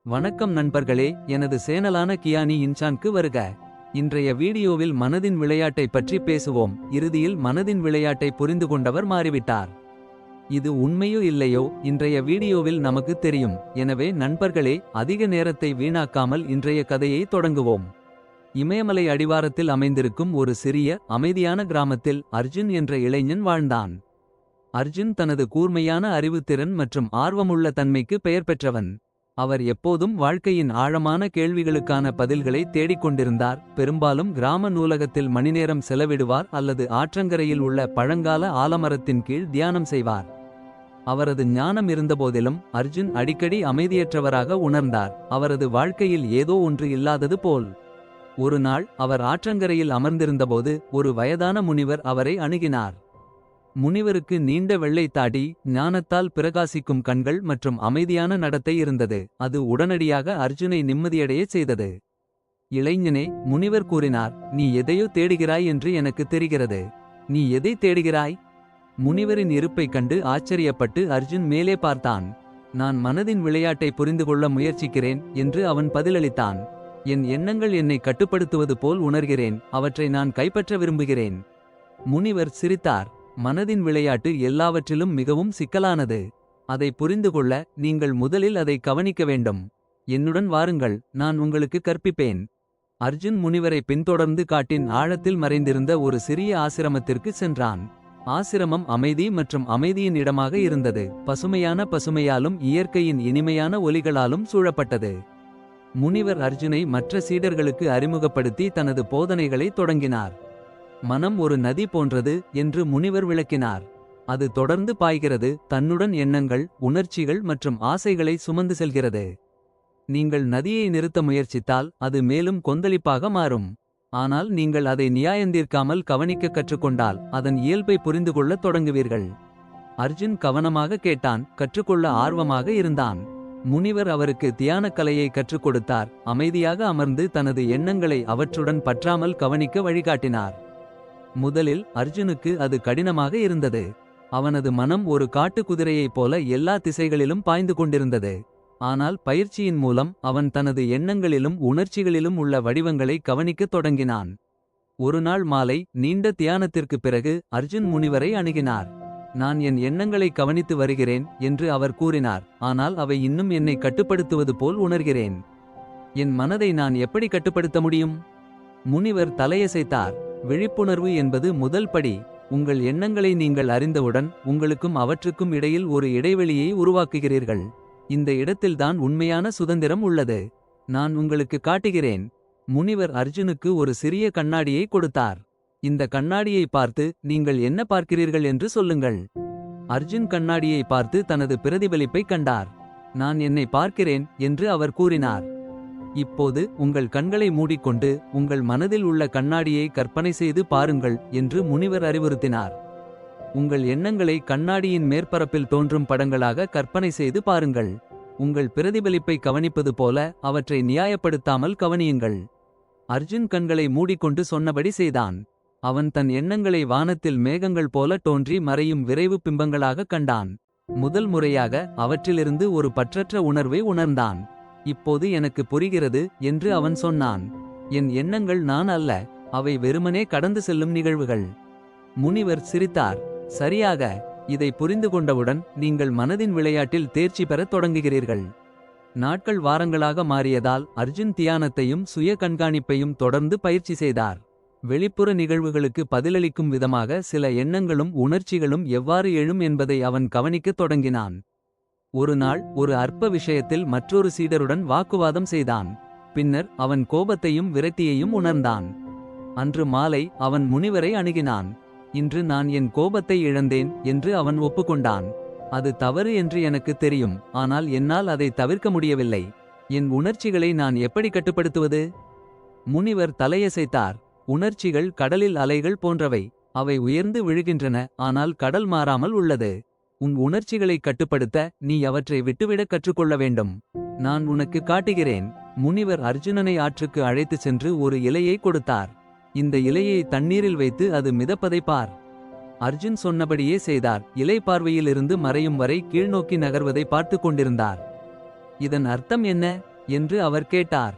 வணக்கம் நண்பர்களே, எனது சேனலான கியானி இன்சான்க்கு வருக. இன்றைய வீடியோவில் மனதின் விளையாட்டை பற்றி பேசுவோம். இறுதியில் மனதின் விளையாட்டை புரிந்து கொண்டவர் மாறிவிட்டார். இது உண்மையோ இல்லையோ இன்றைய வீடியோவில் நமக்கு தெரியும். எனவே நண்பர்களே, அதிக நேரத்தை வீணாக்காமல் இன்றைய கதையை தொடங்குவோம். இமயமலை அடிவாரத்தில் அமைந்திருக்கும் ஒரு சிறிய அமைதியான கிராமத்தில் அர்ஜுன் என்ற இளைஞன் வாழ்ந்தான். அர்ஜுன் தனது கூர்மையான அறிவுத்திறன் மற்றும் ஆர்வமுள்ள தன்மைக்கு பெயர் பெற்றவன். அவர் எப்போதும் வாழ்க்கையின் ஆழமான கேள்விகளுக்கான பதில்களை தேடிக்கொண்டிருந்தார். பெரும்பாலும் கிராம நூலகத்தில் மணிநேரம் செலவிடுவார் அல்லது ஆற்றங்கரையில் உள்ள பழங்கால ஆலமரத்தின் கீழ் தியானம் செய்வார். அவரது ஞானம் இருந்தபோதிலும் அர்ஜுன் அடிக்கடி அமைதியற்றவராக உணர்ந்தார். அவரது வாழ்க்கையில் ஏதோ ஒன்று இல்லாதது போல். ஒரு நாள் அவர் ஆற்றங்கரையில் அமர்ந்திருந்தபோது ஒரு வயதான முனிவர் அவரை அணுகினார். முனிவருக்கு நீண்ட வெள்ளை தாடி, ஞானத்தால் பிரகாசிக்கும் கண்கள் மற்றும் அமைதியான நடத்தை இருந்தது. அது உடனடியாக அர்ஜுனை நிம்மதியடையச் செய்தது. இளைஞனே, முனிவர் கூறினார், நீ எதையோ தேடுகிறாய் என்று எனக்கு தெரிகிறது. நீ எதை தேடுகிறாய்? முனிவரின் இருப்பைக் கண்டு ஆச்சரியப்பட்டு அர்ஜுன் மேலே பார்த்தான். நான் மனதின் விளையாட்டை புரிந்து கொள்ள முயற்சிக்கிறேன் என்று அவன் பதிலளித்தான். என் எண்ணங்கள் என்னை கட்டுப்படுத்துவது போல் உணர்கிறேன். அவற்றை நான் கைப்பற்ற விரும்புகிறேன். முனிவர் சிரித்தார். மனதின் விளையாட்டு எல்லாவற்றிலும் மிகவும் சிக்கலானது. அதை புரிந்து கொள்ள நீங்கள் முதலில் அதை கவனிக்க வேண்டும். என்னுடன் வாருங்கள், நான் உங்களுக்கு கற்பிப்பேன். அர்ஜுன் முனிவரை பின்தொடர்ந்து காட்டின் ஆழத்தில் மறைந்திருந்த ஒரு சிறிய ஆசிரமத்திற்கு சென்றான். ஆசிரமம் அமைதி மற்றும் அமைதியின் இடமாக இருந்தது. பசுமையாலும் இயற்கையின் இனிமையான ஒலிகளாலும் சூழப்பட்டது. முனிவர் அர்ஜுனை மற்ற சீடர்களுக்கு அறிமுகப்படுத்தி தனது போதனைகளை தொடங்கினார். மனம் ஒரு நதி போன்றது என்று முனிவர் விளக்கினார். அது தொடர்ந்து பாய்கிறது, தன்னுடன் எண்ணங்கள், உணர்ச்சிகள் மற்றும் ஆசைகளை சுமந்து செல்கிறது. நீங்கள் நதியை நிறுத்த முயற்சித்தால் அது மேலும் கொந்தளிப்பாக மாறும். ஆனால் நீங்கள் அதை நியாயந்தீர்க்காமல் கவனிக்க கற்றுக்கொண்டால் அதன் இயல்பை புரிந்து கொள்ளத் தொடங்குவீர்கள். அர்ஜுன் கவனமாக கேட்டான், கற்றுக்கொள்ள ஆர்வமாக இருந்தான். முனிவர் அவருக்கு தியானக் கலையை கற்றுக் கொடுத்தார். அமைதியாக அமர்ந்து தனது எண்ணங்களை அவற்றுடன் பற்றாமல் கவனிக்க வழிகாட்டினார். முதலில் அர்ஜுனுக்கு அது கடினமாக இருந்தது. அவனது மனம் ஒரு காட்டுக்குதிரையைப் போல எல்லா திசைகளிலும் பாய்ந்து கொண்டிருந்தது. ஆனால் பயிற்சியின் மூலம் அவன் தனது எண்ணங்களிலும் உணர்ச்சிகளிலும் உள்ள வடிவங்களை கவனிக்கத் தொடங்கினான். ஒருநாள் மாலை நீண்ட தியானத்திற்குப் பிறகு அர்ஜுன் முனிவரை அணுகினார். நான் என் எண்ணங்களை கவனித்து வருகிறேன் என்று அவர் கூறினார். ஆனால் அவை இன்னும் என்னை கட்டுப்படுத்துவது போல் உணர்கிறேன். என் மனதை நான் எப்படி கட்டுப்படுத்த முடியும்? முனிவர் தலையசைத்தார். விழிப்புணர்வு என்பது முதல் படி. உங்கள் எண்ணங்களை நீங்கள் அறிந்தவுடன் உங்களுக்கும் அவற்றுக்கும் இடையில் ஒரு இடைவெளியை உருவாக்குகிறீர்கள். இந்த இடத்தில்தான் உண்மையான சுதந்திரம் உள்ளது. நான் உங்களுக்கு காட்டுகிறேன். முனிவர் அர்ஜுனுக்கு ஒரு சிறிய கண்ணாடியை கொடுத்தார். இந்த கண்ணாடியை பார்த்து நீங்கள் என்ன பார்க்கிறீர்கள் என்று சொல்லுங்கள். அர்ஜுன் கண்ணாடியை பார்த்து தனது பிரதிபலிப்பை கண்டார். நான் என்னை பார்க்கிறேன் என்று அவர் கூறினார். இப்போது உங்கள் கண்களை மூடிக்கொண்டு உங்கள் மனதில் உள்ள கண்ணாடியை கற்பனை செய்து பாருங்கள் என்று முனிவர் அறிவுறுத்தினார். உங்கள் எண்ணங்களை கண்ணாடியின் மேற்பரப்பில் தோன்றும் படங்களாக கற்பனை செய்து பாருங்கள். உங்கள் பிரதிபலிப்பை கவனிப்பது போல அவற்றை நியாயப்படுத்தாமல் கவனியுங்கள். அர்ஜுன் கண்களை மூடிக்கொண்டு சொன்னபடி செய்தான். அவன் தன் எண்ணங்களை வானத்தில் மேகங்கள் போல தோன்றி மறையும் விரைவு பிம்பங்களாக கண்டான். முதல் முறையாக அவற்றிலிருந்து ஒரு பற்றற்ற உணர்வை உணர்ந்தான். இப்போது எனக்கு புரிகிறது என்று அவன் சொன்னான். என் எண்ணங்கள் நான் அல்ல, அவை வெறுமனே கடந்து செல்லும் நிகழ்வுகள். முனிவர் சிரித்தார். சரியாக. இதை புரிந்து கொண்டவுடன் நீங்கள் மனதின் விளையாட்டில் தேர்ச்சி பெறத் தொடங்குகிறீர்கள். நாட்கள் வாரங்களாக மாறியதால் அர்ஜுன் தியானத்தையும் சுய கண்காணிப்பையும் தொடர்ந்து பயிற்சி செய்தார். வெளிப்புற நிகழ்வுகளுக்கு பதிலளிக்கும் விதமாக சில எண்ணங்களும் உணர்ச்சிகளும் எவ்வாறு எழும் என்பதை அவன் கவனிக்கத் தொடங்கினான். ஒரு நாள் ஒரு அற்ப விஷயத்தில் மற்றொரு சீடருடன் வாக்குவாதம் செய்தான். பின்னர் அவன் கோபத்தையும் விரக்தியையும் உணர்ந்தான். அன்று மாலை அவன் முனிவரை அணுகினான். இன்று நான் என் கோபத்தை இழந்தேன் என்று அவன் ஒப்புக்கொண்டான். அது தவறு என்று எனக்கு தெரியும், ஆனால் என்னால் அதை தவிர்க்க முடியவில்லை. என் உணர்ச்சிகளை நான் எப்படி கட்டுப்படுத்துவது? முனிவர் தலையசைத்தார். உணர்ச்சிகள் கடலில் அலைகள் போன்றவை. அவை உயர்ந்து விழுகின்றன, ஆனால் கடல் மாறாமல் உள்ளது. உன் உணர்ச்சிகளை கட்டுப்படுத்த நீ அவற்றை விட்டுவிடக் கற்றுக்கொள்ள வேண்டும். நான் உனக்கு காட்டுகிறேன். முனிவர் அர்ஜுனனை ஆற்றுக்கு அழைத்துச் சென்று ஒரு இலையை கொடுத்தார். இந்த இலையை தண்ணீரில் வைத்து அது மிதப்பதை பார். அர்ஜுன் சொன்னபடியே செய்தார். இலை பார்வையிலிருந்து மறையும் வரை கீழ்நோக்கி நகர்வதை பார்த்து கொண்டிருந்தார். இதன் அர்த்தம் என்ன? என்று அவர் கேட்டார்.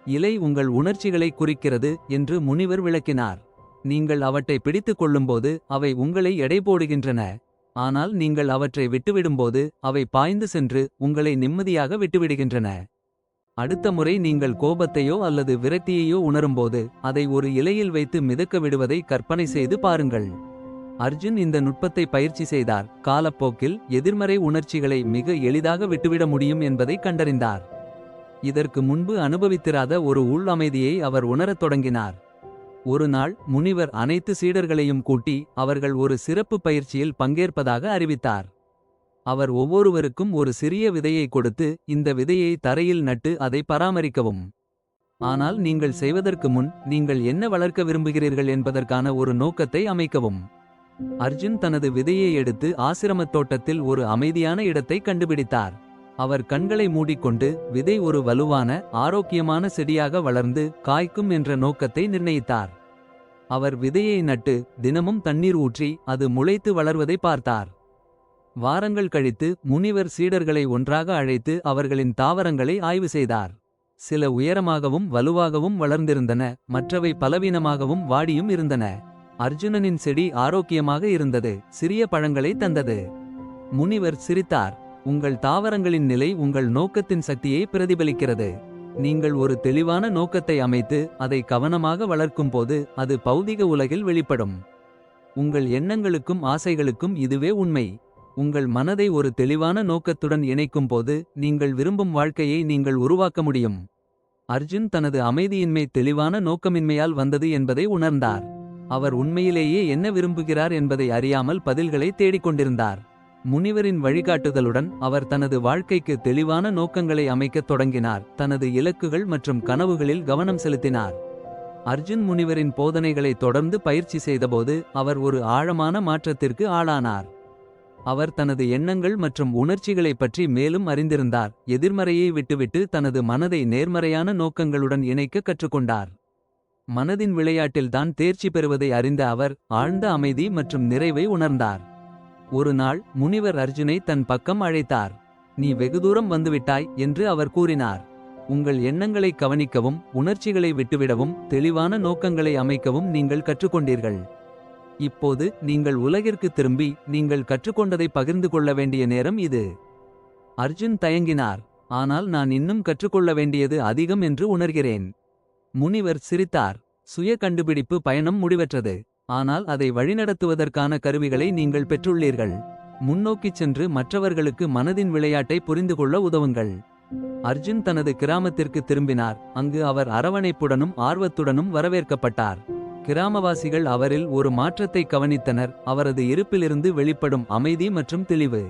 இலை உங்கள் உணர்ச்சிகளை குறிக்கிறது என்று முனிவர் விளக்கினார். நீங்கள் அவற்றை பிடித்துக் கொள்ளும்போது அவை உங்களை எடைபோடுகின்றன. ஆனால் நீங்கள் அவற்றை விட்டுவிடும்போது அவை பாய்ந்து சென்று உங்களை நிம்மதியாக விட்டுவிடுகின்றன. அடுத்த முறை நீங்கள் கோபத்தையோ அல்லது விரக்தியையோ உணரும்போது அதை ஒரு இலையில் வைத்து மிதக்க விடுவதை கற்பனை செய்து பாருங்கள். அர்ஜுன் இந்த நுட்பத்தை பயிற்சி செய்தார். காலப்போக்கில் எதிர்மறை உணர்ச்சிகளை மிக எளிதாக விட்டுவிட முடியும் என்பதை கண்டறிந்தார். இதற்கு முன்பு அனுபவித்திராத ஒரு உள் அமைதியை அவர் உணரத் தொடங்கினார். ஒரு நாள் முனிவர் அனைத்து சீடர்களையும் கூட்டி அவர்கள் ஒரு சிறப்பு பயிற்சியில் பங்கேற்பதாக அறிவித்தார். அவர் ஒவ்வொருவருக்கும் ஒரு சிறிய விதையை கொடுத்து, இந்த விதையை தரையில் நட்டு அதை பராமரிக்கவும். ஆனால் நீங்கள் செய்வதற்கு முன் நீங்கள் என்ன வளர்க்க விரும்புகிறீர்கள் என்பதற்கான ஒரு நோக்கத்தை அமைக்கவும். அர்ஜுன் தனது விதையை எடுத்து ஆசிரமத் தோட்டத்தில் ஒரு அமைதியான இடத்தை கண்டுபிடித்தார். அவர் கண்களை மூடிக்கொண்டு விதை ஒரு வலுவான ஆரோக்கியமான செடியாக வளர்ந்து காய்க்கும் என்ற நோக்கத்தை நிர்ணயித்தார். அவர் விதையை நட்டு தினமும் தண்ணீர் ஊற்றி அது முளைத்து வளர்வதை பார்த்தார். வாரங்கள் கழித்து முனிவர் சீடர்களை ஒன்றாக அழைத்து அவர்களின் தாவரங்களை ஆய்வு செய்தார். சில உயரமாகவும் வலுவாகவும் வளர்ந்திருந்தன, மற்றவை பலவீனமாகவும் வாடியும் இருந்தன. அர்ஜுனனின் செடி ஆரோக்கியமாக இருந்தது, சிறிய பழங்களை தந்தது. முனிவர் சிரித்தார். உங்கள் தாவரங்களின் நிலை உங்கள் நோக்கத்தின் சக்தியை பிரதிபலிக்கிறது. நீங்கள் ஒரு தெளிவான நோக்கத்தை அமைத்து அதை கவனமாக வளர்க்கும்போது அது பௌதிக உலகில் வெளிப்படும். உங்கள் எண்ணங்களுக்கும் ஆசைகளுக்கும் இதுவே உண்மை. உங்கள் மனதை ஒரு தெளிவான நோக்கத்துடன் இணைக்கும்போது நீங்கள் விரும்பும் வாழ்க்கையை நீங்கள் உருவாக்க முடியும். அர்ஜுன் தனது அமைதியின்மை தெளிவான நோக்கமின்மையால் வந்தது என்பதை உணர்ந்தார். அவர் உண்மையிலேயே என்ன விரும்புகிறார் என்பதை அறியாமல் பதில்களை தேடிக்கொண்டிருந்தார். முனிவரின் வழிகாட்டுதலுடன் அவர் தனது வாழ்க்கைக்கு தெளிவான நோக்கங்களை அமைக்கத் தொடங்கினார். தனது இலக்குகள் மற்றும் கனவுகளில் கவனம் செலுத்தினார். அர்ஜுன் முனிவரின் போதனைகளை தொடர்ந்து பயிற்சி செய்தபோது அவர் ஒரு ஆழமான மாற்றத்திற்கு ஆளானார். அவர் தனது எண்ணங்கள் மற்றும் உணர்ச்சிகளைப் பற்றி மேலும் அறிந்திருந்தார். எதிர்மறையை விட்டுவிட்டு தனது மனதை நேர்மறையான நோக்கங்களுடன் இணைக்க கற்றுக்கொண்டார். மனதின் விளையாட்டில்தான் தேர்ச்சி பெறுவதை அறிந்த அவர் ஆழ்ந்த அமைதி மற்றும் நிறைவை உணர்ந்தார். ஒரு நாள் முனிவர் அர்ஜுனை தன் பக்கம் அழைத்தார். நீ வெகு தூரம் வந்துவிட்டாய் என்று அவர் கூறினார். உங்கள் எண்ணங்களை கவனிக்கவும் உணர்ச்சிகளை விட்டுவிடவும் தெளிவான நோக்கங்களை அமைக்கவும் நீங்கள் கற்றுக்கொண்டீர்கள். இப்போது நீங்கள் உலகிற்கு திரும்பி நீங்கள் கற்றுக்கொண்டதை பகிர்ந்து கொள்ள வேண்டிய நேரம் இது. அர்ஜுன் தயங்கினார். ஆனால் நான் இன்னும் கற்றுக்கொள்ள வேண்டியது அதிகம் என்று உணர்கிறேன். முனிவர் சிரித்தார். சுய கண்டுபிடிப்பு பயணம் முடிவற்றது. ஆனால் அதை வழிநடத்துவதற்கான கருவிகளை நீங்கள் பெற்றுள்ளீர்கள். முன்னோக்கிச் சென்று மற்றவர்களுக்கு மனதின் விளையாட்டை புரிந்துகொள்ள உதவுங்கள். அர்ஜுன் தனது கிராமத்திற்கு திரும்பினார். அங்கு அவர் அரவணைப்புடனும் ஆர்வத்துடனும் வரவேற்கப்பட்டார். கிராமவாசிகள் அவரில் ஒரு மாற்றத்தை கவனித்தனர், அவரது இருப்பிலிருந்து வெளிப்படும் அமைதி மற்றும் தெளிவு.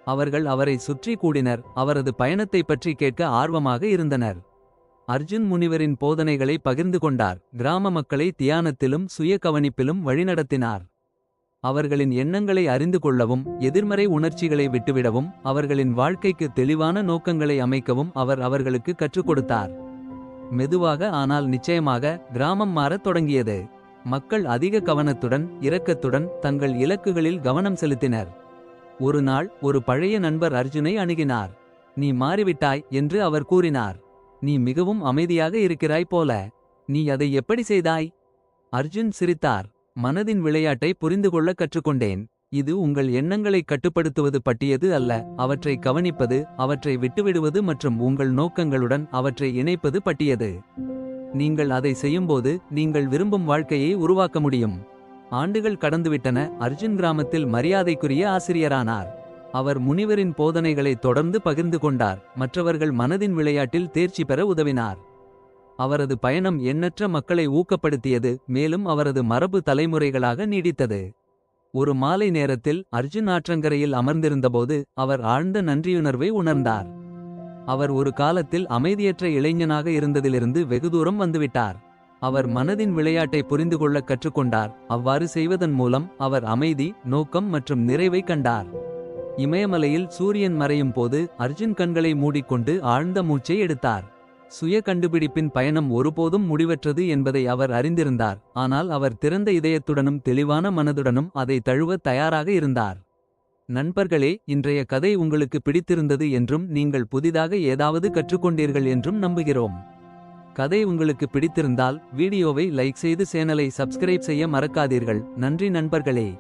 அவர்கள் அவரை சுற்றி கூடினர், அவரது பயணத்தை பற்றி கேட்க ஆர்வமாக இருந்தனர். அர்ஜுன் முனிவரின் போதனைகளை பகிர்ந்து கொண்டார். கிராம மக்களை தியானத்திலும் சுய கவனிப்பிலும் வழிநடத்தினார். அவர்களின் எண்ணங்களை அறிந்து கொள்ளவும் எதிர்மறை உணர்ச்சிகளை விட்டுவிடவும் அவர்களின் வாழ்க்கைக்கு தெளிவான நோக்கங்களை அமைக்கவும் அவர் அவர்களுக்கு கற்றுக் கொடுத்தார். மெதுவாக ஆனால் நிச்சயமாக கிராமம் மாறத் தொடங்கியது. மக்கள் அதிக கவனத்துடன் இரக்கத்துடன் தங்கள் இலக்குகளில் கவனம் செலுத்தினர். ஒரு நாள் ஒரு பழைய நண்பர் அர்ஜுனை அணுகினார். நீ மாறிவிட்டாய் என்று அவர் கூறினார். நீ மிகவும் அமைதியாக இருக்கிறாய் போல. நீ அதை எப்படி செய்தாய்? அர்ஜுன் சிரித்தார். மனதின் விளையாட்டை புரிந்துகொள்ள கற்றுக்கொண்டேன். இது உங்கள் எண்ணங்களை கட்டுப்படுத்துவது பற்றியது அல்ல, அவற்றை கவனிப்பது, அவற்றை விட்டுவிடுவது மற்றும் உங்கள் நோக்கங்களுடன் அவற்றை இணைப்பது பற்றியது. நீங்கள் அதை செய்யும்போது நீங்கள் விரும்பும் வாழ்க்கையை உருவாக்க முடியும். ஆண்டுகள் கடந்துவிட்டன. அர்ஜுன் கிராமத்தில் மரியாதைக்குரிய ஆசிரியரானார். அவர் முனிவரின் போதனைகளை தொடர்ந்து பகிர்ந்து கொண்டார். மற்றவர்கள் மனதின் விளையாட்டில் தேர்ச்சி பெற உதவினார். அவரது பயணம் எண்ணற்ற மக்களை ஊக்கப்படுத்தியது, மேலும் அவரது மரபு தலைமுறைகளாக நீடித்தது. ஒரு மாலை நேரத்தில் அர்ஜுன் ஆற்றங்கரையில் அமர்ந்திருந்தபோது அவர் ஆழ்ந்த நன்றியுணர்வை உணர்ந்தார். அவர் ஒரு காலத்தில் அமைதியற்ற இளைஞனாக இருந்ததிலிருந்து வெகு தூரம் வந்துவிட்டார். அவர் மனதின் விளையாட்டை புரிந்துகொள்ள கற்றுக்கொண்டார். அவ்வாறு செய்வதன் மூலம் அவர் அமைதி, நோக்கம் மற்றும் நிறைவை கண்டார். இமயமலையில் சூரியன் மறையும் போது அர்ஜுன் கண்களை மூடிக்கொண்டு ஆழ்ந்த மூச்சை எடுத்தார். சுய கண்டுபிடிப்பின் பயணம் ஒருபோதும் முடிவற்றது என்பதை அவர் அறிந்திருந்தார். ஆனால் அவர் திறந்த இதயத்துடனும் தெளிவான மனதுடனும் அதை தழுவ தயாராக இருந்தார். நண்பர்களே, இன்றைய கதை உங்களுக்கு பிடித்திருந்தது என்றும் நீங்கள் புதிதாக ஏதாவது கற்றுக்கொண்டீர்கள் என்றும் நம்புகிறோம். கதை உங்களுக்கு பிடித்திருந்தால் வீடியோவை லைக் செய்து சேனலை சப்ஸ்கிரைப் செய்ய மறக்காதீர்கள். நன்றி நண்பர்களே.